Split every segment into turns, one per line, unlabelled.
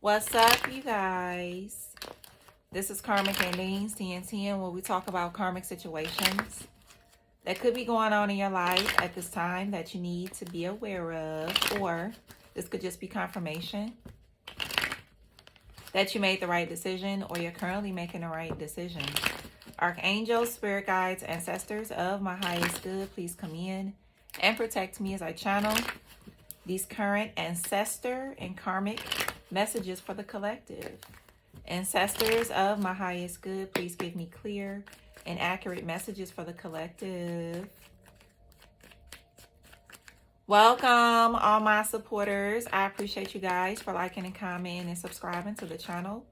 What's up, you guys? This is Karmic Endings, TNT, where we talk about karmic situations that could be going on in your life at this time that you need to be aware of, or this could just be confirmation that you made the right decision or you're currently making the right decision. Archangels, spirit guides, ancestors of my highest good, please come in and protect me as I channel these current ancestor and karmic messages for the collective. Ancestors of my highest good, please give me clear and accurate messages for the collective. Welcome, all my supporters. I appreciate you guys for liking and commenting and subscribing to the channel.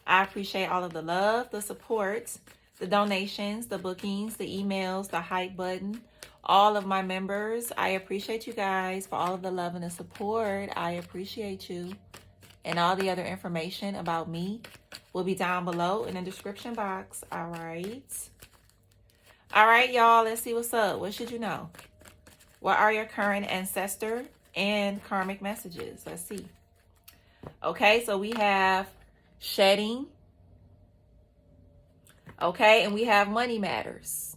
I appreciate all of the love, the support, the donations, the bookings, the emails, the hype button. All of my members, I appreciate you guys for all of the love and the support. I appreciate you. And all the other information about me will be down below in the description box. All right. All right, y'all. Let's see what's up. What should you know? What are your current ancestor and karmic messages? Let's see. Okay, so we have shedding. Okay, and we have money matters.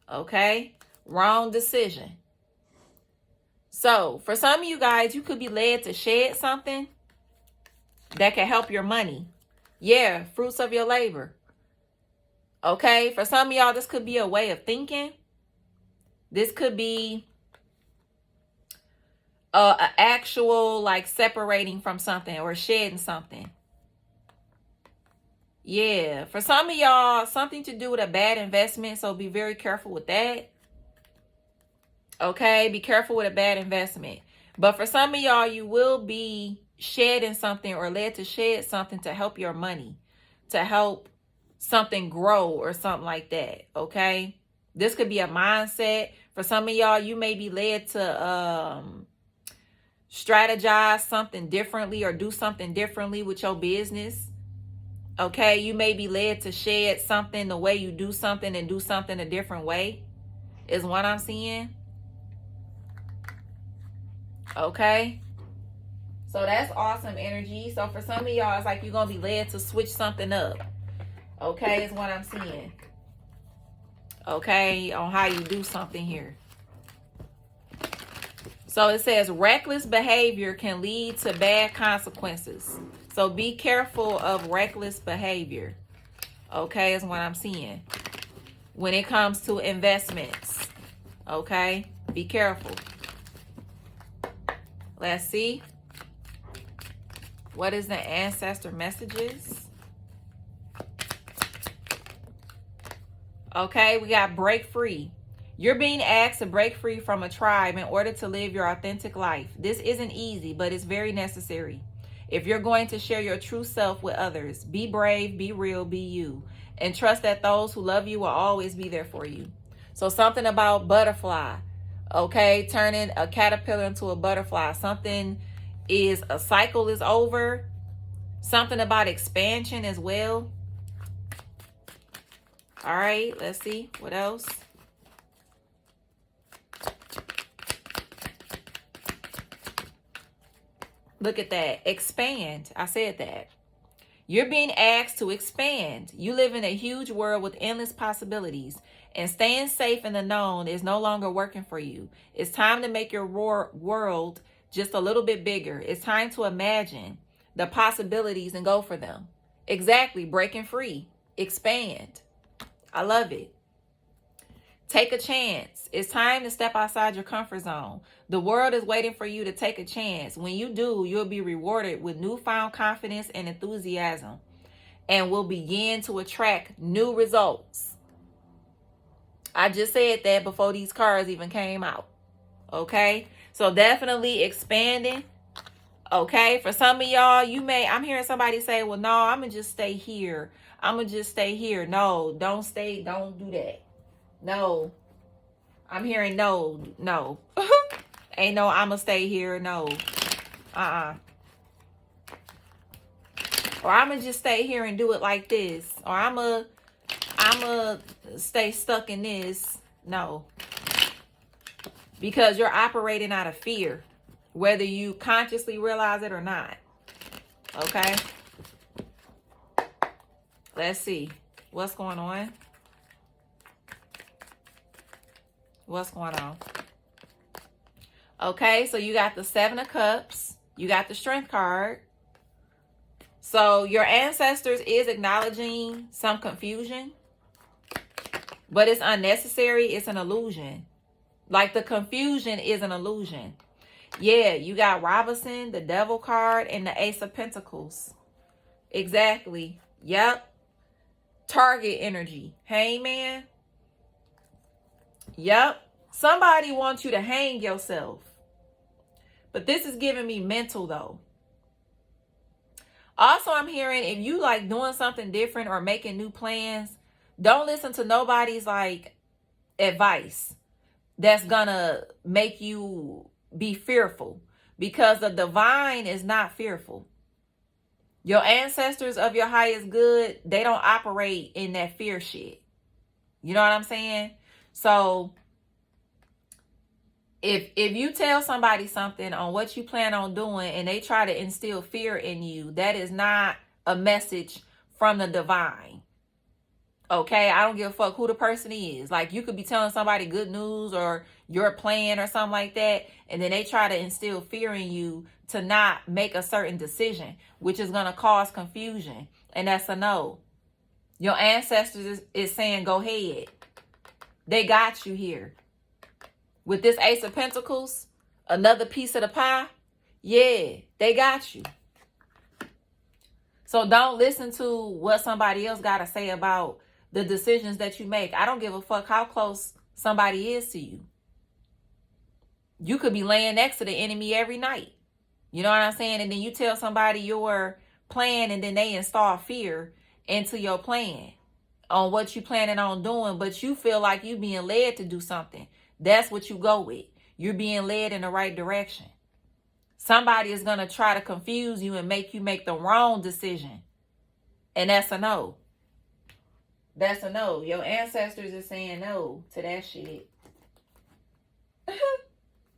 Okay, wrong decision. So for some of you guys, you could be led to shed something that can help your money. Yeah, fruits of your labor. Okay, for some of y'all, this could be a way of thinking. This could be an actual like separating from something or shedding something. Yeah, for some of y'all, something to do with a bad investment. So be very careful with that. Okay, be careful with a bad investment. But for some of y'all, you will be shedding something or led to shed something to help your money, to help something grow or something like that. Okay, this could be a mindset. For some of y'all, you may be led to strategize something differently or do something differently with your business. Okay, you may be led to shed something, the way you do something, and do something a different way is what I'm seeing. Okay, so that's awesome energy. So for some of y'all, it's like you're gonna be led to switch something up. Okay, is what I'm seeing. Okay, on how you do something here. So it says reckless behavior can lead to bad consequences. So be careful of reckless behavior. Okay, is what I'm seeing. When it comes to investments. Okay, be careful. Let's see. What is the ancestor messages? Okay, we got break free. You're being asked to break free from a tribe in order to live your authentic life. This isn't easy, but it's very necessary. If you're going to share your true self with others, be brave, be real, be you. And trust that those who love you will always be there for you. So something about butterfly. Okay, turning a caterpillar into a butterfly. Something is, a cycle is over. Something about expansion as well. All right, let's see. What else? Look at that. Expand. I said that. You're being asked to expand. You live in a huge world with endless possibilities. And staying safe in the known is no longer working for you. It's time to make your world just a little bit bigger. It's time to imagine the possibilities and go for them. Exactly. Breaking free. Expand. I love it. Take a chance. It's time to step outside your comfort zone. The world is waiting for you to take a chance. When you do, you'll be rewarded with newfound confidence and enthusiasm and will begin to attract new results. I just said that before these cards even came out. Okay? So definitely expanding. Okay? For some of y'all, I'm hearing somebody say, well, no, I'm going to just stay here. I'm going to just stay here. No, don't stay. Don't do that. No. I'm hearing no. Ain't no I'ma stay here. No. Or I'ma just stay here and do it like this. Or I'ma stay stuck in this. No. Because you're operating out of fear. whether you consciously realize it or not. Okay? Let's see. What's going on? What's going on? Okay, so you got the Seven of Cups. You got the Strength card. So your ancestors is acknowledging some confusion, but it's unnecessary. It's an illusion. Like the confusion is an illusion. Yeah, you got Robinson, the Devil card, and the Ace of Pentacles. Exactly. Yep. Target energy. Hangman. Yep. Somebody wants you to hang yourself. But this is giving me mental though. Also, I'm hearing if you like doing something different or making new plans, don't listen to nobody's like advice that's gonna make you be fearful, because the divine is not fearful. Your ancestors of your highest good, they don't operate in that fear shit. You know what I'm saying? So if you tell somebody something on what you plan on doing and they try to instill fear in you, that is not a message from the divine. Okay? I don't give a fuck who the person is. Like, you could be telling somebody good news or your plan or something like that, and then they try to instill fear in you to not make a certain decision, which is going to cause confusion. And that's a no. Your ancestors is saying, go ahead. They got you here. With this Ace of Pentacles, another piece of the pie, yeah, they got you. So don't listen to what somebody else got to say about the decisions that you make. I don't give a fuck how close somebody is to you. You could be laying next to the enemy every night. You know what I'm saying? And then you tell somebody your plan and then they install fear into your plan on what you planning on doing, but you feel like you being led to do something. That's what you go with. You're being led in the right direction. Somebody is going to try to confuse you and make you make the wrong decision. And that's a no. That's a no. Your ancestors are saying no to that shit.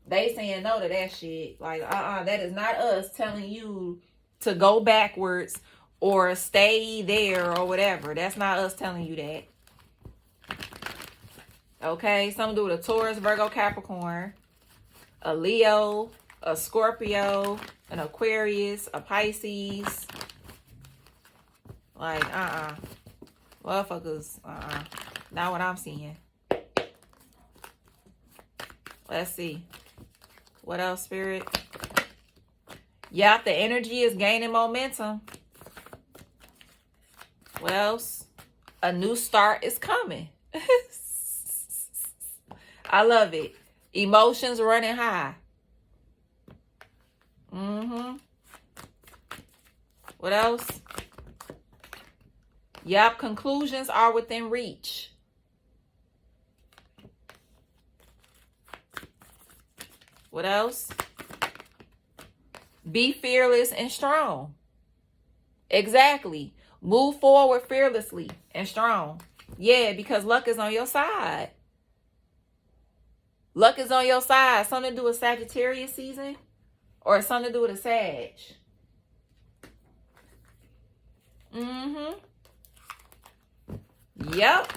They saying no to that shit. Like, that is not us telling you to go backwards or stay there or whatever. That's not us telling you that. Okay, something to do with a Taurus, Virgo, Capricorn, a Leo, a Scorpio, an Aquarius, a Pisces. Like, motherfuckers, not what I'm seeing. Let's see. What else, Spirit? Yep, the energy is gaining momentum. What else? A new start is coming. I love it. Emotions running high. What else? Yep, conclusions are within reach. What else? Be fearless and strong. Exactly. Move forward fearlessly and strong. Yeah, because luck is on your side. Luck is on your side. Something to do with Sagittarius season or something to do with a Sag. Yep.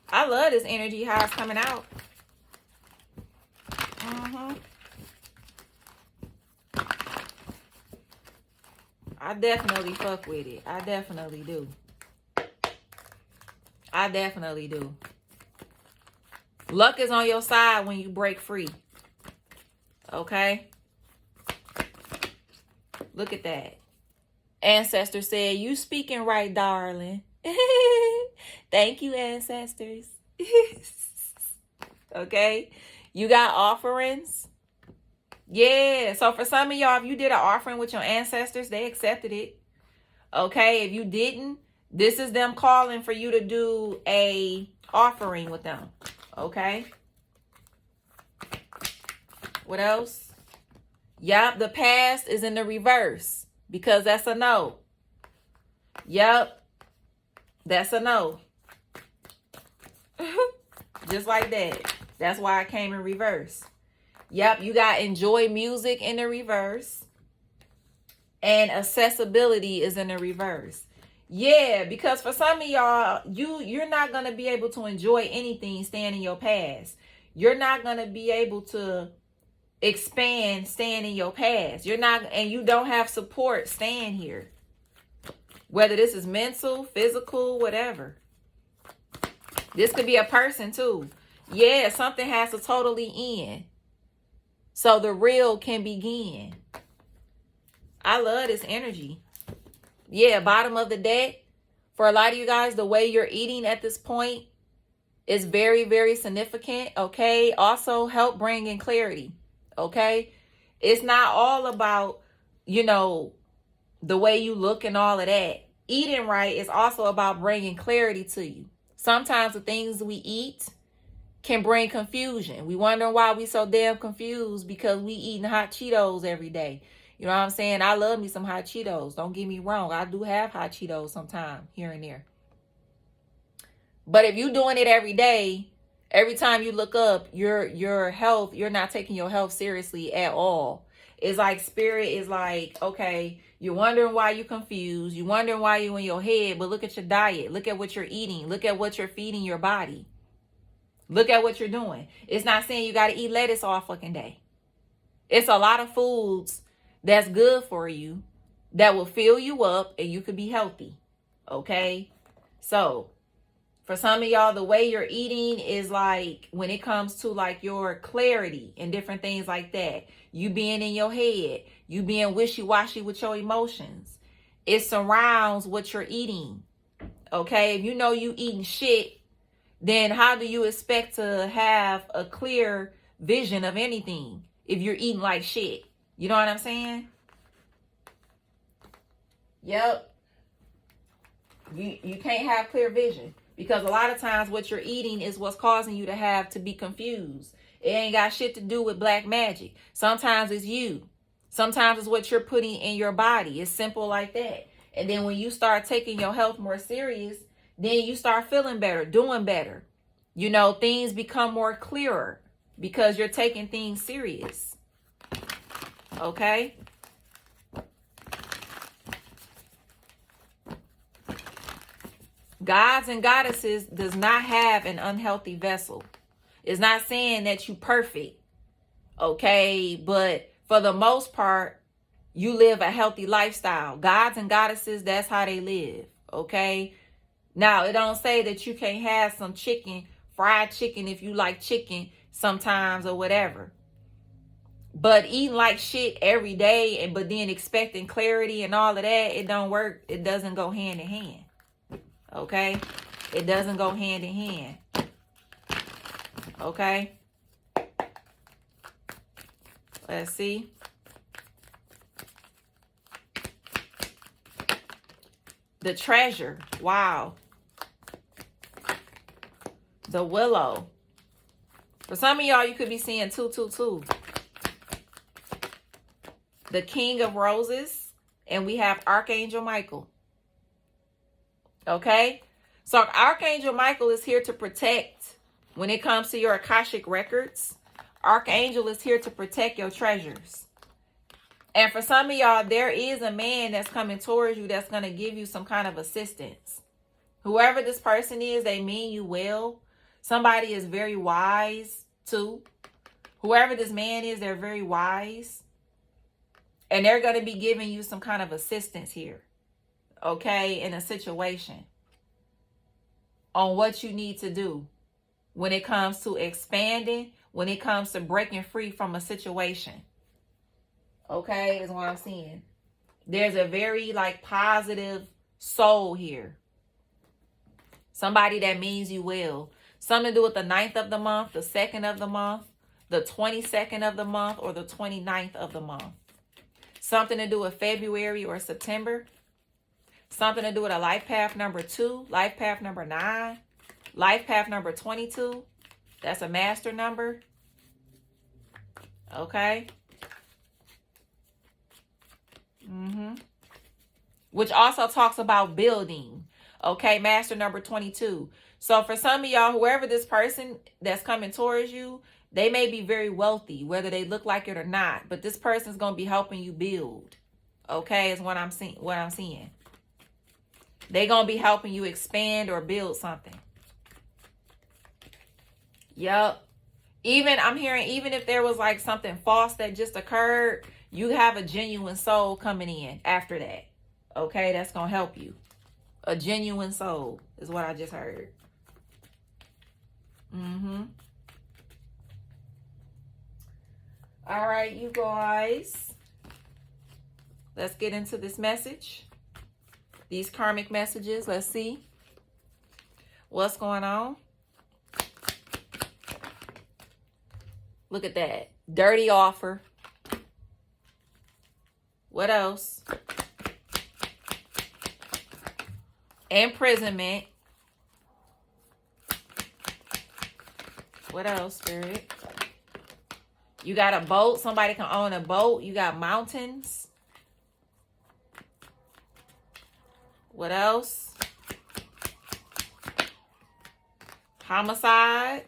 I love this energy, how it's coming out. I definitely fuck with it. I definitely do. I definitely do. Luck is on your side when you break free. Okay? Look at that. Ancestor said, you speaking right, darling. Thank you, ancestors. Okay? You got offerings. Yeah. So for some of y'all, if you did an offering with your ancestors, they accepted it. Okay? If you didn't, this is them calling for you to do a offering with them. Okay? What else? Yep, the past is in the reverse because that's a no. Yep, that's a no. Just like that. That's why I came in reverse. Yep, you got enjoy music in the reverse. And accessibility is in the reverse. Yeah, because for some of y'all, you're not going to be able to enjoy anything staying in your past. You're not going to be able to expand staying in your past. You're not, and you don't have support staying here. Whether this is mental, physical, whatever. This could be a person too. Yeah, something has to totally end, so the real can begin. I love this energy. Yeah, bottom of the deck. For a lot of you guys, the way you're eating at this point is very, very significant. Okay. Also help bring in clarity. Okay. It's not all about, the way you look and all of that. Eating right is also about bringing clarity to you. Sometimes the things we eat can bring confusion. We wonder why we so damn confused because we eating hot Cheetos every day. You know what I'm saying? I love me some hot Cheetos. Don't get me wrong. I do have hot Cheetos sometime here and there. But if you're doing it every day, every time you look up, your health, you're not taking your health seriously at all. It's like spirit is like, okay, you're wondering why you're confused. You're wondering why you're in your head. But look at your diet. Look at what you're eating. Look at what you're feeding your body. Look at what you're doing. It's not saying you got to eat lettuce all fucking day. It's a lot of foods that's good for you that will fill you up and you could be healthy. Okay? So, for some of y'all, the way you're eating is like when it comes to like your clarity and different things like that. You being in your head. You being wishy-washy with your emotions. It surrounds what you're eating. Okay? If you know you eating shit, then how do you expect to have a clear vision of anything if you're eating like shit? You know what I'm saying? Yep. You can't have clear vision because a lot of times what you're eating is what's causing you to be confused. It ain't got shit to do with black magic. Sometimes it's you. Sometimes it's what you're putting in your body. It's simple like that. And then when you start taking your health more serious, then you start feeling better, doing better. Things become more clearer because you're taking things serious. Okay? Gods and goddesses does not have an unhealthy vessel. It's not saying that you perfect. Okay? But for the most part, you live a healthy lifestyle. Gods and goddesses, that's how they live. Okay? Now, it don't say that you can't have some chicken, fried chicken if you like chicken sometimes or whatever. But eating like shit every day but then expecting clarity and all of that, it don't work. It doesn't go hand in hand. Okay? It doesn't go hand in hand. Okay? Let's see. The treasure. Wow. The willow. For some of y'all, you could be seeing 222. The King of Roses. And we have Archangel Michael. Okay? So Archangel Michael is here to protect when it comes to your Akashic records. Archangel is here to protect your treasures. And for some of y'all, there is a man that's coming towards you that's going to give you some kind of assistance. Whoever this person is, they mean you well. Somebody is very wise too. Whoever this man is, they're very wise. And they're going to be giving you some kind of assistance here. Okay? In a situation. On what you need to do. When it comes to expanding. When it comes to breaking free from a situation. Okay? Is what I'm seeing. There's a very positive soul here. Somebody that means you well. Something to do with the 9th of the month, the 2nd of the month, the 22nd of the month, or the 29th of the month. Something to do with February or September. Something to do with a life path number 2, life path number 9, life path number 22. That's a master number. Okay. Which also talks about building. Okay, master number 22. So for some of y'all, whoever this person that's coming towards you, They may be very wealthy, whether they look like it or not, but this person's going to be helping you build. Okay, is what I'm seeing. They're going to be helping you expand or build something. Yup. Even, I'm hearing, even if there was like something false that just occurred, you have a genuine soul coming in after that. Okay, that's going to help you. A genuine soul is what I just heard. All right, you guys. Let's get into this message. These karmic messages. Let's see what's going on. Look at that. Dirty offer. What else? Imprisonment. What else, Spirit? You got a boat. Somebody can own a boat. You got mountains. What else? Homicide.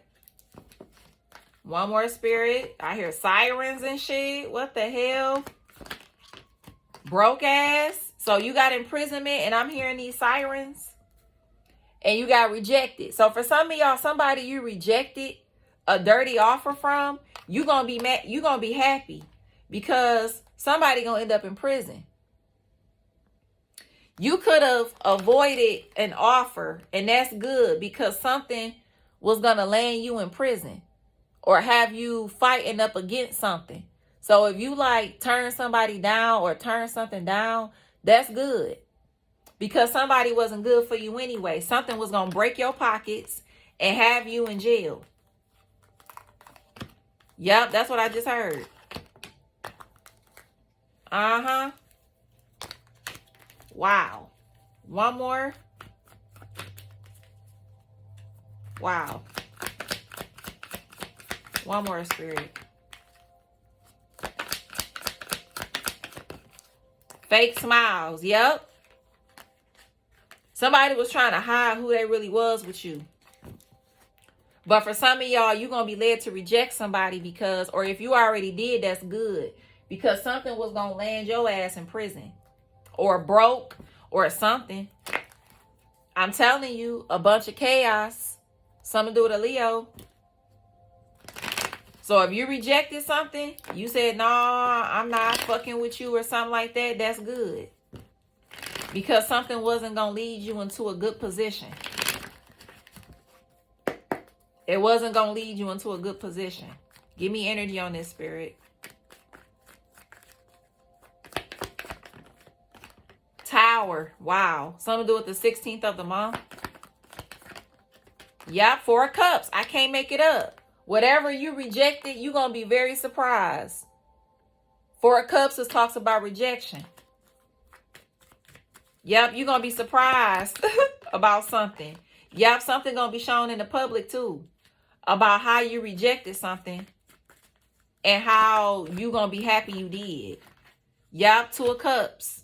One more, Spirit. I hear sirens and shit. What the hell? Broke ass. So you got imprisonment and I'm hearing these sirens. And you got rejected. So for some of y'all, somebody you rejected a dirty offer from, you gonna be mad, you gonna be happy because somebody gonna end up in prison. You could have avoided an offer, and that's good because something was gonna land you in prison or have you fighting up against something. So if you like turn somebody down or turn something down, that's good because somebody wasn't good for you anyway. Something was gonna break your pockets and have you in jail. Yep, that's what I just heard. Wow. One more. Wow. One more, Spirit. Fake smiles. Yep. Somebody was trying to hide who they really was with you. But for some of y'all, you're going to be led to reject somebody because, or if you already did, that's good. Because something was going to land your ass in prison. Or broke. Or something. I'm telling you, a bunch of chaos. Something to do with a Leo. So if you rejected something, you said, nah, I'm not fucking with you or something like that, that's good. Because something wasn't going to lead you into a good position. It wasn't going to lead you into a good position. Give me energy on this, Spirit. Tower. Wow. Something to do with the 16th of the month. Yep, 4 of Cups. I can't make it up. Whatever you rejected, you're going to be very surprised. 4 of Cups talks about rejection. Yep, you're going to be surprised about something. Yep, something going to be shown in the public too. About how you rejected something. And how you going to be happy you did. Yep, 2 of Cups.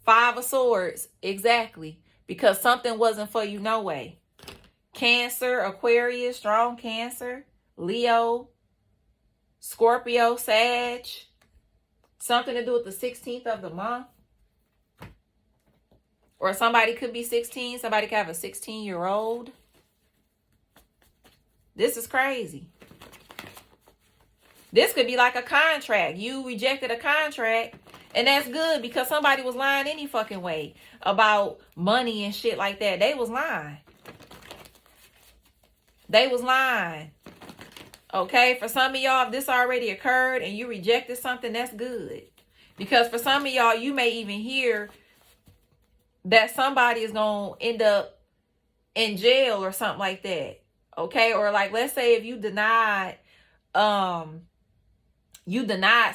5 of Swords. Exactly. Because something wasn't for you no way. Cancer, Aquarius, strong Cancer. Leo. Scorpio, Sag. Something to do with the 16th of the month. Or somebody could be 16. Somebody could have a 16-year-old. This is crazy. This could be like a contract. You rejected a contract. And that's good because somebody was lying any fucking way about money and shit like that. They was lying. They was lying. Okay? For some of y'all, if this already occurred and you rejected something, that's good. Because for some of y'all, you may even hear that somebody is going to end up in jail or something like that. Okay? Or like, let's say if you denied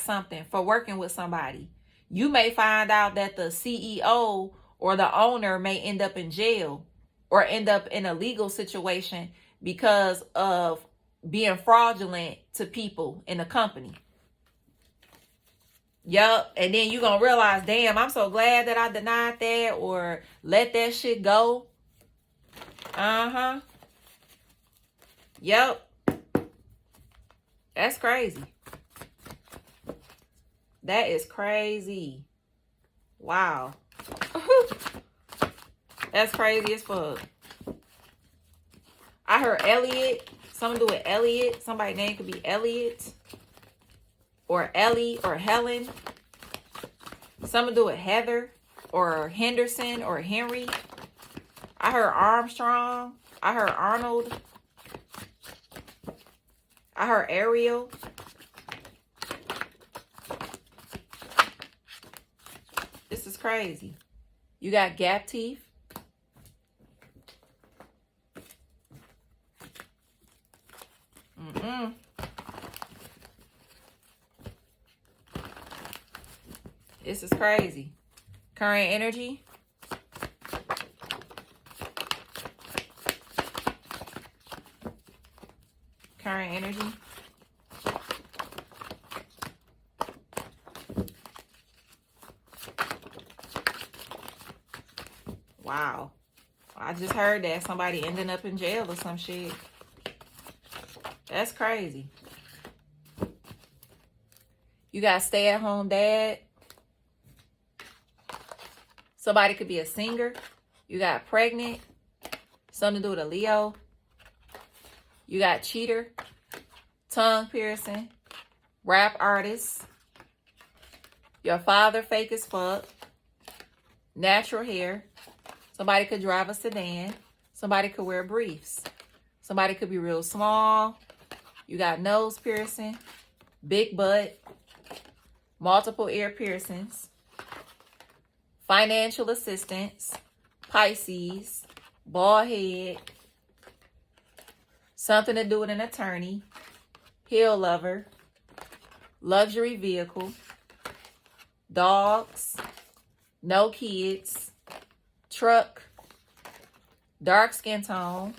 something for working with somebody. You may find out that the CEO or the owner may end up in jail or end up in a legal situation because of being fraudulent to people in the company. Yup. And then you're going to realize, damn, I'm so glad that I denied that or let that shit go. Yup. That's crazy. That is crazy. Wow. That's crazy as fuck. I heard Elliot. Something to do with Elliot. Somebody's name could be Elliot. Or Ellie or Helen. Something to do with Heather. Or Henderson or Henry. I heard Armstrong. I heard Arnold. I heard Ariel. This is crazy. You got gap teeth. This is crazy. Current energy. Current energy. Wow. I just heard that somebody ending up in jail or some shit. That's crazy. You got stay-at-home dad. Somebody could be a singer. You got pregnant. Something to do with a Leo. You got cheater. Tongue piercing. Rap artist. Your father fake as fuck. Natural hair. Somebody could drive a sedan. Somebody could wear briefs. Somebody could be real small. You got nose piercing. Big butt. Multiple ear piercings. Financial assistance. Pisces. Bald head. Something to do with an attorney. Hill lover. Luxury vehicle. Dogs. No kids. Truck. Dark skin tone.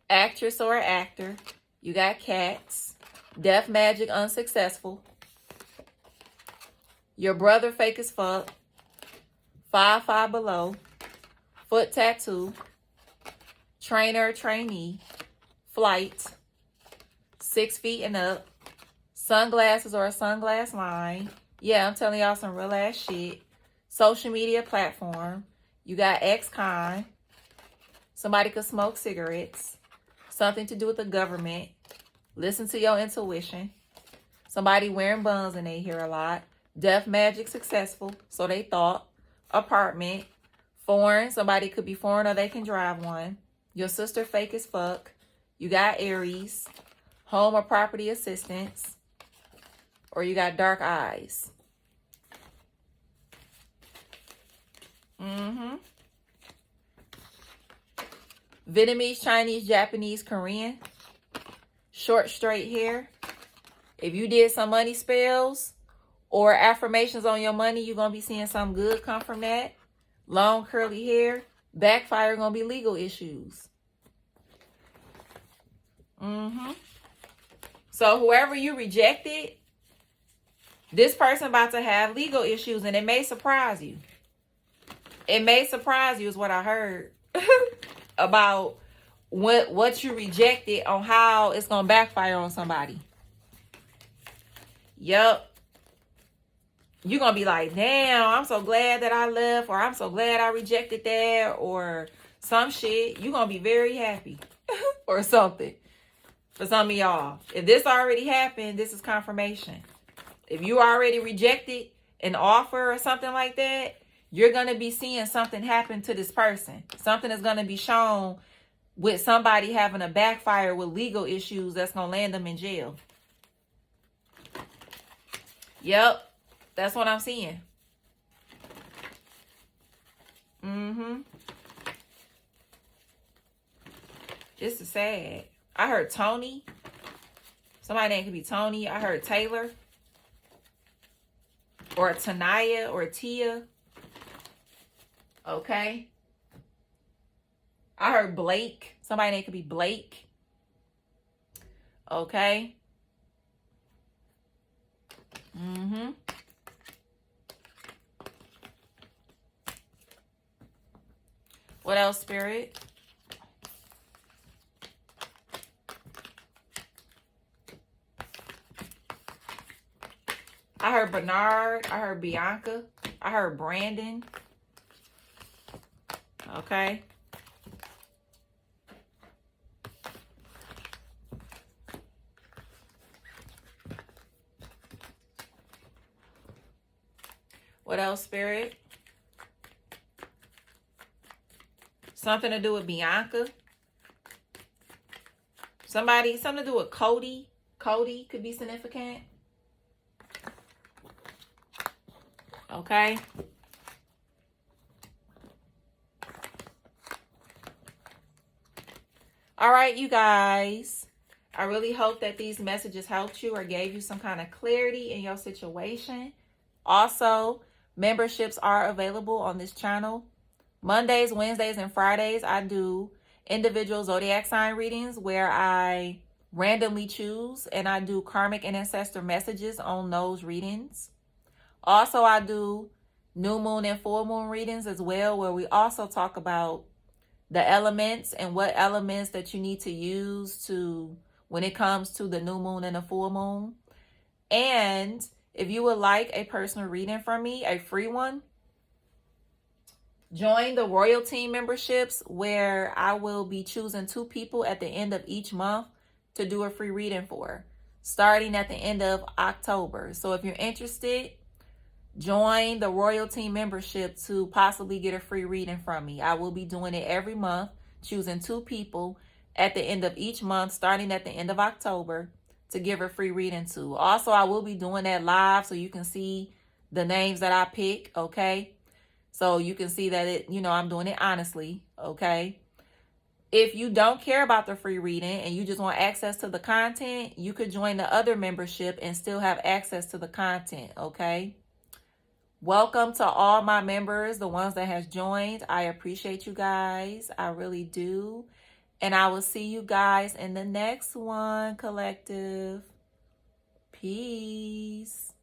Actress or actor. You got cats. Death magic unsuccessful. Your brother fake as fuck. 5'5" below. Foot tattoo. Trainer or trainee. Flight. 6 feet and up. Sunglasses or a sunglass line. Yeah, I'm telling y'all some real ass shit. Social media platform. You got ex-con. Somebody could smoke cigarettes. Something to do with the government. Listen to your intuition. Somebody wearing buns and they hear a lot. Death magic successful. So they thought. Apartment. Foreign. Somebody could be foreign or they can drive one. Your sister fake as fuck. You got Aries. Home or property assistance. Or you got dark eyes. Vietnamese, Chinese, Japanese, Korean. Short, straight hair. If you did some money spells or affirmations on your money, you're going to be seeing something good come from that. Long, curly hair. Backfire going to be legal issues. So whoever you rejected, this person about to have legal issues, and it may surprise you. It may surprise you is what I heard about what you rejected on how it's going to backfire on somebody. Yup. You're going to be like, damn, I'm so glad that I left, or I'm so glad I rejected that, or some shit. You're going to be very happy or something for some of y'all. If this already happened, this is confirmation. If you already rejected an offer or something like that, you're going to be seeing something happen to this person. Something is going to be shown with somebody having a backfire with legal issues that's going to land them in jail. Yep. That's what I'm seeing. This is sad. I heard Tony. Somebody's name could be Tony. I heard Taylor. Or Tanaya or Tia. Okay. I heard Blake. Somebody's name could be Blake. Okay. What else, Spirit? I heard Bernard. I heard Bianca. I heard Brandon. Okay. What else, Spirit? Something to do with Bianca. Something to do with Cody. Cody could be significant. Okay. All right, you guys. I really hope that these messages helped you or gave you some kind of clarity in your situation. Also, memberships are available on this channel. Mondays, Wednesdays, and Fridays, I do individual zodiac sign readings where I randomly choose and I do karmic and ancestor messages on those readings. Also, I do new moon and full moon readings as well, where we also talk about the elements and what elements that you need to use to when it comes to the new moon and the full moon. And if you would like a personal reading from me, a free one, join the Royal Team memberships where I will be choosing 2 people at the end of each month to do a free reading for, starting at the end of October. So if you're interested, join the Royal Team membership to possibly get a free reading from me. I will be doing it every month, choosing 2 people at the end of each month, starting at the end of October, to give a free reading to. Also, I will be doing that live so you can see the names that I pick, okay? So you can see that I'm doing it honestly, okay? If you don't care about the free reading and you just want access to the content, you could join the other membership and still have access to the content, okay? Welcome to all my members, the ones that has joined. I appreciate you guys. I really do. And I will see you guys in the next one, collective. Peace.